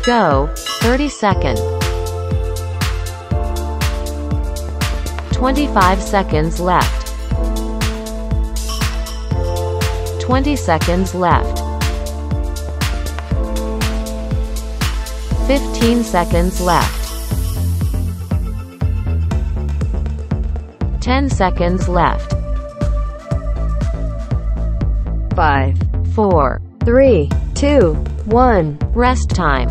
Go. 30 seconds. 25 seconds left. 20 seconds left. 15 seconds left. 10 seconds left. 5, 4, 3, 2, 1. Rest time.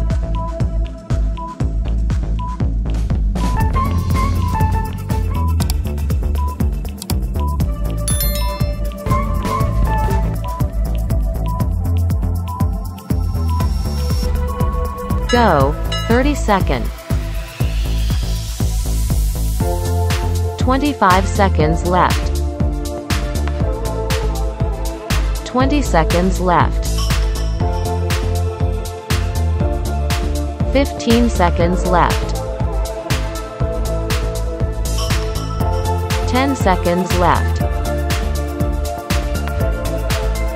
Go. 30 seconds. 25 seconds left. 20 seconds left. 15 seconds left. 10 seconds left.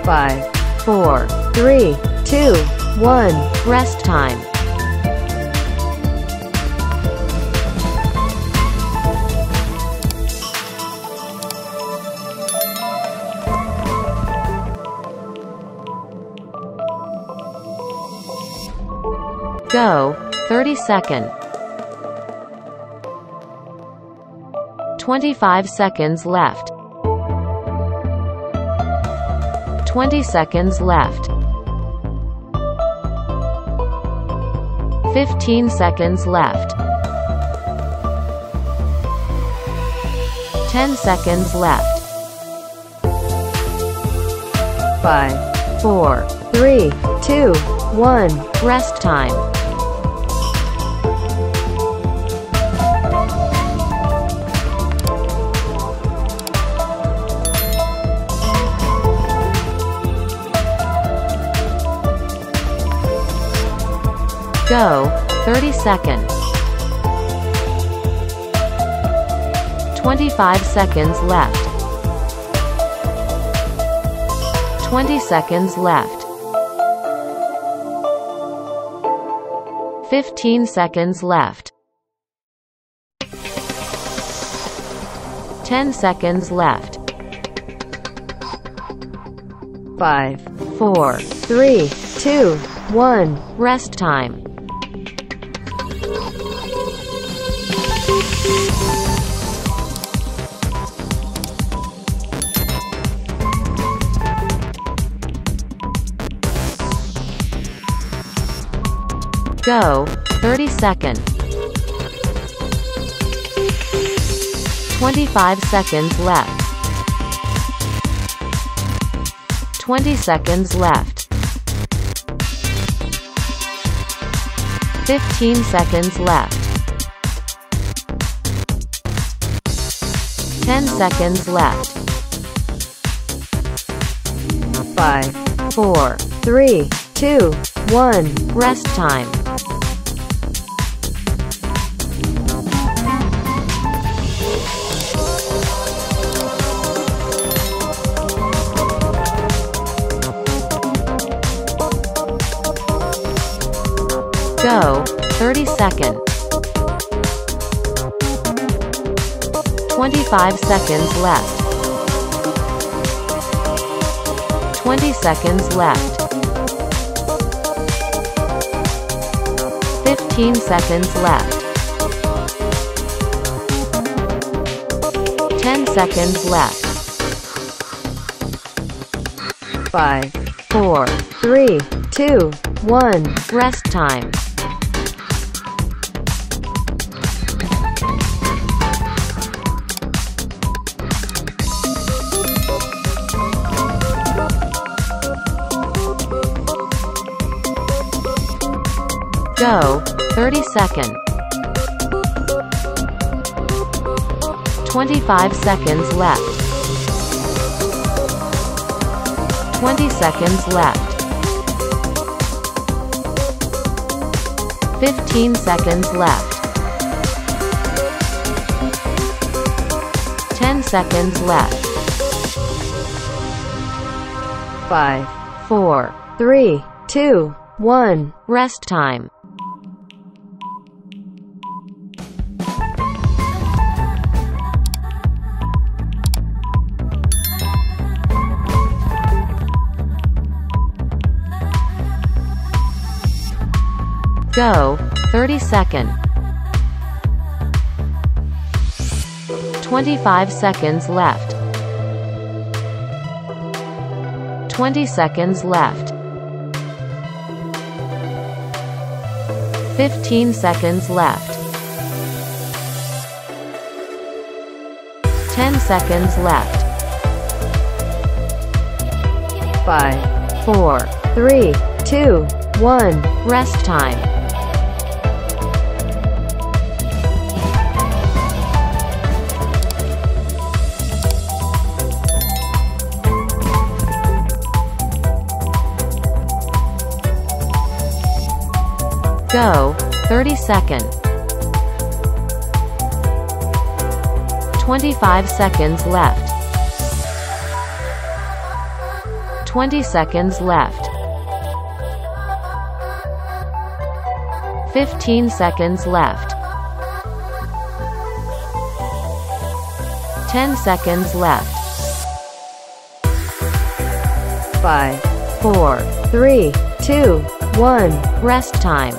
5, 4, 3, 2, 1. Rest time. Go. 30 seconds. 25 seconds left. 20 seconds left. 15 seconds left. 10 seconds left. 5, 4, 3, 2, 1. Rest time. Go. 30 seconds. 25 seconds left. 20 seconds left. 15 seconds left. 10 seconds left. 5, 4, 3, 2, 1. Rest time. Go. 30 seconds. 25 seconds left. 20 seconds left. 15 seconds left. 10 seconds left. 5, 4, 3, 2, 1. Rest time. Go. 30 seconds. 25 seconds left. 20 seconds left. 15 seconds left. 10 seconds left. 5, 4, 3, 2, 1. Rest time. Go. 30 seconds. 25 seconds left. 20 seconds left. 15 seconds left. 10 seconds left. 5, 4, 3, 2, 1. Rest time. Go, 30 second. 25 seconds left. 20 seconds left. 15 seconds left. 10 seconds left. 5, 4, 3, 2, 1. Rest time. Go, 30 second. 25 seconds left. 20 seconds left. 15 seconds left. 10 seconds left. 5, 4, 3, 2, 1. Rest time.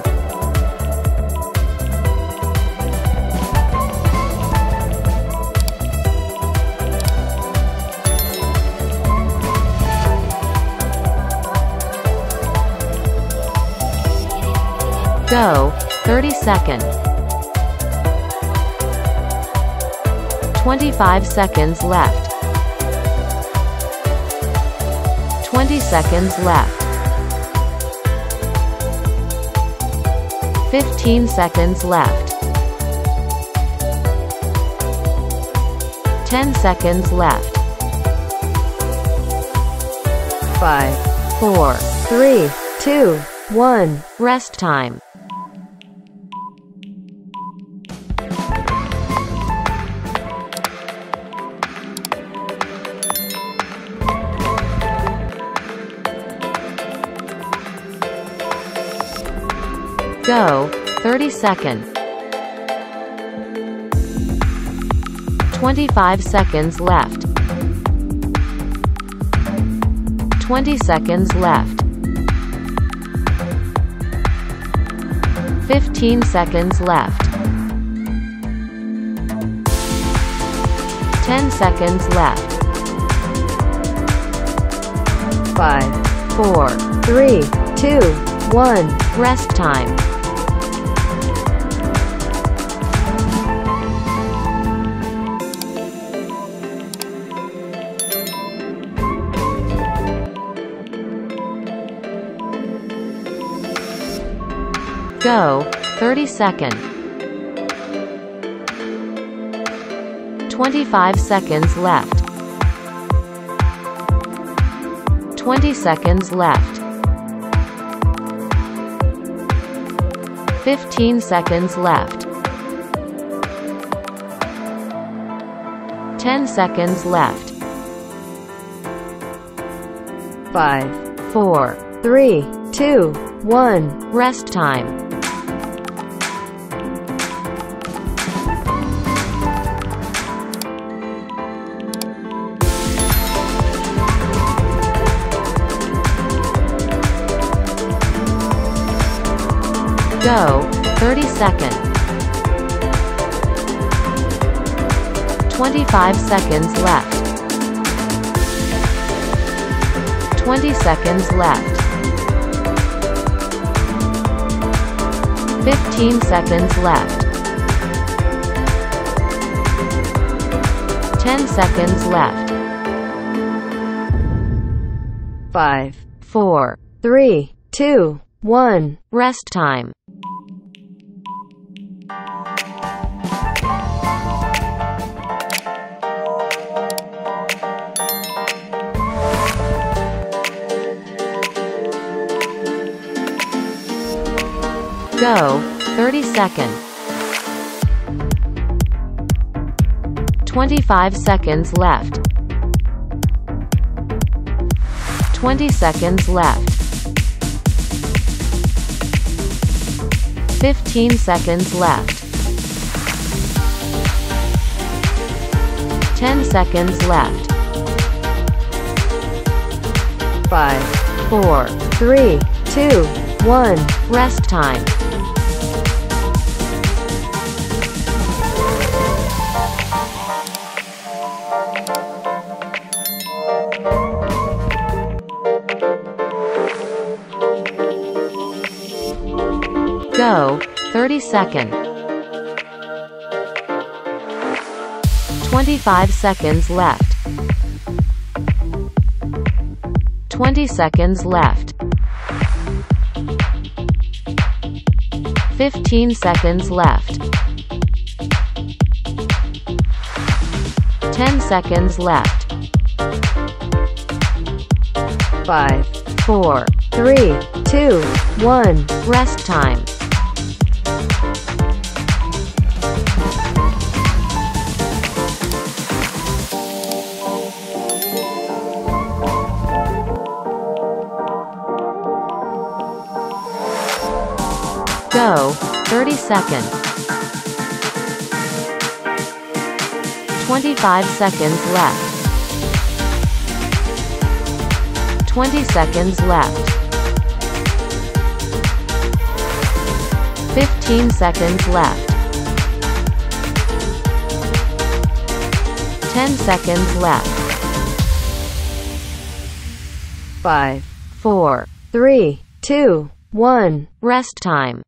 Go, 30 second. 25 seconds left. 20 seconds left. 15 seconds left. 10 seconds left. 5, 4, 3, 2, 1. Rest time. Go, 30 second. 25 seconds left. 20 seconds left. 15 seconds left. 10 seconds left. 5, 4, 3, 2, 1. Rest time. Go, 30 second. 25 seconds left. 20 seconds left. 15 seconds left. 10 seconds left. 5, 4, 3, 2, 1. Rest time. Go, 30 second. 25 seconds left. 20 seconds left. 15 seconds left. 10 seconds left. 5, 4, 3, 2, 1. Rest time. Go, 30 second. 25 seconds left. 20 seconds left. 15 seconds left. 10 seconds left. 5, 4, 3, 2, 1. Rest time. Go. 30 seconds. 25 seconds left. 20 seconds left. 15 seconds left. 10 seconds left. 5, 4, 3, 2, 1. Rest time. Go. 30 seconds. 25 seconds left. 20 seconds left. 15 seconds left. 10 seconds left. 5, 4. 3, 2, 1. Rest time.